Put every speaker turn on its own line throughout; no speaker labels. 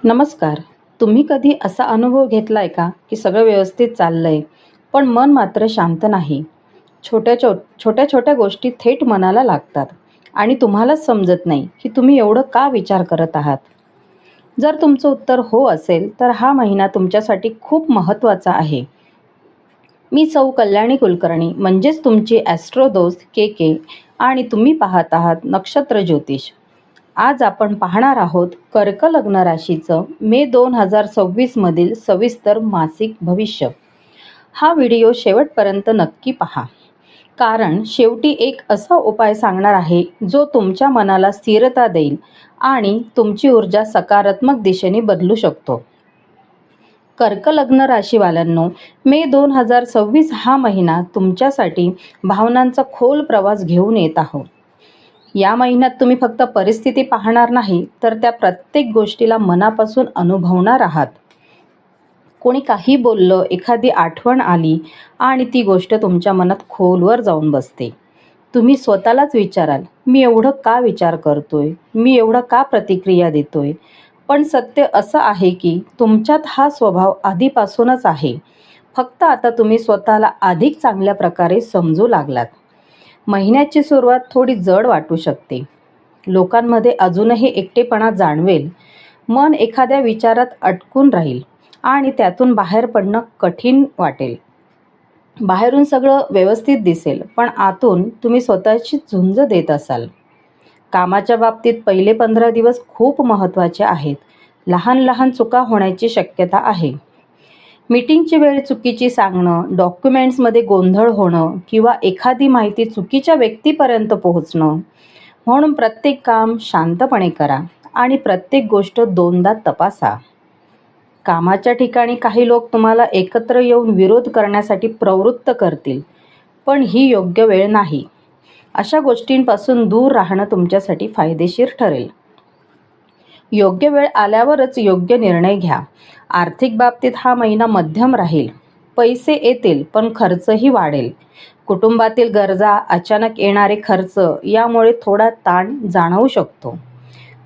नमस्कार. तुम्ही कधी असा अनुभव घेतलाय का की सगळं व्यवस्थित चाललंय पण मन मात्र शांत नाही? छोट्या छोट्या गोष्टी थेट मनाला लागतात आणि तुम्हालाच समजत नाही की तुम्ही एवढं का विचार करत आहात. जर तुमचं उत्तर हो असेल तर हा महिना तुमच्यासाठी खूप महत्त्वाचा आहे. मी सौ कल्याणी कुलकर्णी म्हणजेच तुमची ॲस्ट्रो दोस्त के के आणि तुम्ही पाहत आहात नक्षत्र ज्योतिष. आज आपण पाहणार आहोत कर्क लग्न राशीचं मे 2026 मधील सविस्तर मासिक भविष्य. हा व्हिडिओ शेवटपर्यंत नक्की पहा, कारण शेवटी एक असा उपाय सांगणार आहे जो तुमच्या मनाला स्थिरता देईल आणि तुमची ऊर्जा सकारात्मक दिशेने बदलू शकतो. कर्क लग्न राशीवाल्यांनो, मे 2026 हा महिना तुमच्यासाठी भावनांचा खोल प्रवास घेऊन येत आहोत. या महिन्यात तुम्ही फक्त परिस्थिती पाहणार नाही तर त्या प्रत्येक गोष्टीला मनापासून अनुभवणार आहात. कोणी काही बोललं, एखादी आठवण आली आणि ती गोष्ट तुमच्या मनात खोलवर जाऊन बसते. तुम्ही स्वतःलाच विचाराल, मी एवढं का विचार करतोय, मी एवढं का प्रतिक्रिया देतोय. पण सत्य असं आहे की तुमच्यात हा स्वभाव आधीपासूनच आहे, फक्त आता तुम्ही स्वतःला अधिक चांगल्या प्रकारे समजू लागलात. महिन्याची सुरुवात थोडी जड वाटू शकते. लोकांमध्ये अजूनही एकटेपणा जाणवेल. मन एखाद्या विचारात अटकून राहील आणि त्यातून बाहेर पडणं कठीण वाटेल. बाहेरून सगळं व्यवस्थित दिसेल पण आतून तुम्ही स्वतःची झुंज देत असाल. कामाच्या बाबतीत पहिले 15 दिवस खूप महत्त्वाचे आहेत. लहान लहान चुका होण्याची शक्यता आहे. मीटिंगची वेळ चुकीची सांगणं, डॉक्युमेंट्समध्ये गोंधळ होणं किंवा एखादी माहिती चुकीच्या व्यक्तीपर्यंत पोहोचणं. म्हणून प्रत्येक काम शांतपणे करा आणि प्रत्येक गोष्ट दोनदा तपासा. कामाच्या ठिकाणी काही लोक तुम्हाला एकत्र येऊन विरोध करण्यासाठी प्रवृत्त करतील, पण ही योग्य वेळ नाही. अशा गोष्टींपासून दूर राहणं तुमच्यासाठी फायदेशीर ठरेल. योग्य वेळ आल्यावरच योग्य निर्णय घ्या. आर्थिक बाबतीत हा महिना मध्यम राहील. पैसे येतील पण खर्चही वाढेल. कुटुंबातील गरजा, अचानक येणारे खर्च यामुळे थोडा ताण जाणवू शकतो.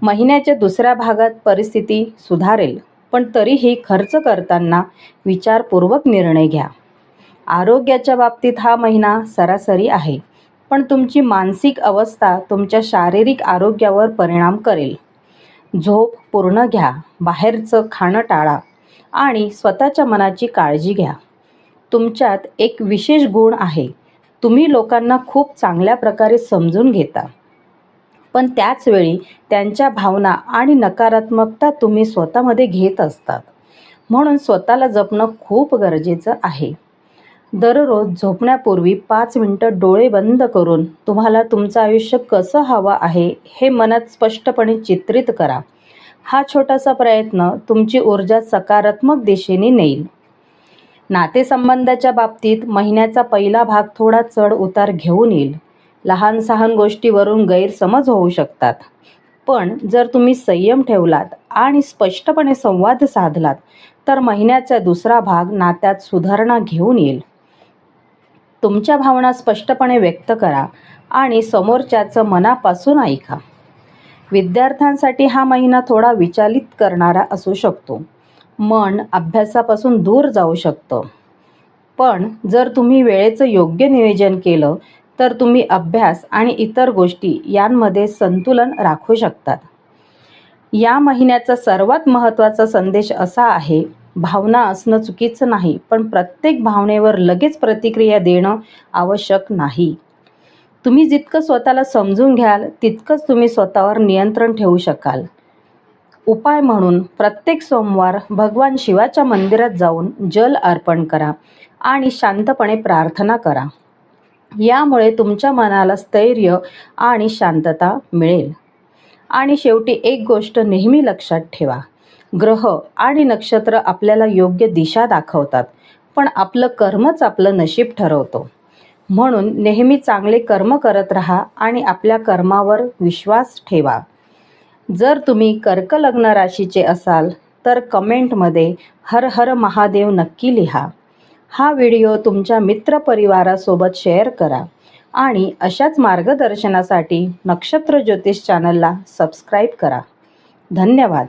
महिन्याच्या दुसऱ्या भागात परिस्थिती सुधारेल, पण तरीही खर्च करताना विचारपूर्वक निर्णय घ्या. आरोग्याच्या बाबतीत हा महिना सरासरी आहे, पण तुमची मानसिक अवस्था तुमच्या शारीरिक आरोग्यावर परिणाम करेल. झोप पूर्ण घ्या, बाहेरचं खाणं टाळा आणि स्वतःच्या मनाची काळजी घ्या. तुमच्यात एक विशेष गुण आहे, तुम्ही लोकांना खूप चांगल्या प्रकारे समजून घेता, पण त्याच वेळी त्यांच्या भावना आणि नकारात्मकता तुम्ही स्वतःमध्ये घेत असतात. म्हणून स्वतःला जपणं खूप गरजेचं आहे. दररोज झोपण्यापूर्वी 5 मिनिटं डोळे बंद करून तुम्हाला तुमचं आयुष्य कसं हवं आहे हे मनात स्पष्टपणे चित्रित करा. हा छोटासा प्रयत्न तुमची ऊर्जा सकारात्मक दिशेने नेईल. नातेसंबंधाच्या बाबतीत महिन्याचा पहिला भाग थोडा चढ उतार घेऊन येईल. लहान सहान गोष्टीवरून गैरसमज होऊ शकतात, पण जर तुम्ही संयम ठेवलात आणि स्पष्टपणे संवाद साधलात तर महिन्याचा दुसरा भाग नात्यात सुधारणा घेऊन येईल. तुमच्या भावना स्पष्टपणे व्यक्त करा आणि समोरच्याचं मनापासून ऐका. विद्यार्थ्यांसाठी हा महिना थोडा विचलित करणारा असू शकतो. मन अभ्यासापासून दूर जाऊ शकतं, पण जर तुम्ही वेळेचं योग्य नियोजन केलं तर तुम्ही अभ्यास आणि इतर गोष्टी यांमध्ये संतुलन राखू शकतात. या महिन्याचा सर्वात महत्त्वाचा संदेश असा आहे, भावना असणं चुकीचं नाही, पण प्रत्येक भावनेवर लगेच प्रतिक्रिया देणं आवश्यक नाही. तुम्ही जितकं स्वतःला समजून घ्याल तितकंच तुम्ही स्वतःवर नियंत्रण ठेवू शकाल. उपाय म्हणून प्रत्येक सोमवार भगवान शिवाच्या मंदिरात जाऊन जल अर्पण करा आणि शांतपणे प्रार्थना करा. यामुळे तुमच्या मनाला स्थैर्य आणि शांतता मिळेल. आणि शेवटी एक गोष्ट नेहमी लक्षात ठेवा, ग्रह आणि नक्षत्र आपल्याला योग्य दिशा दाखवतात, पण आपलं कर्मच आपलं नशीब ठरवतो. म्हणून नेहमी चांगले कर्म करत राहा आणि आपल्या कर्मावर विश्वास ठेवा. जर तुम्ही कर्क लग्न राशीचे असाल तर कमेंटमध्ये हर हर महादेव नक्की लिहा. हा व्हिडिओ तुमच्या मित्रपरिवारासोबत शेअर करा आणि अशाच मार्गदर्शनासाठी नक्षत्र ज्योतिष चॅनलला सबस्क्राईब करा. धन्यवाद.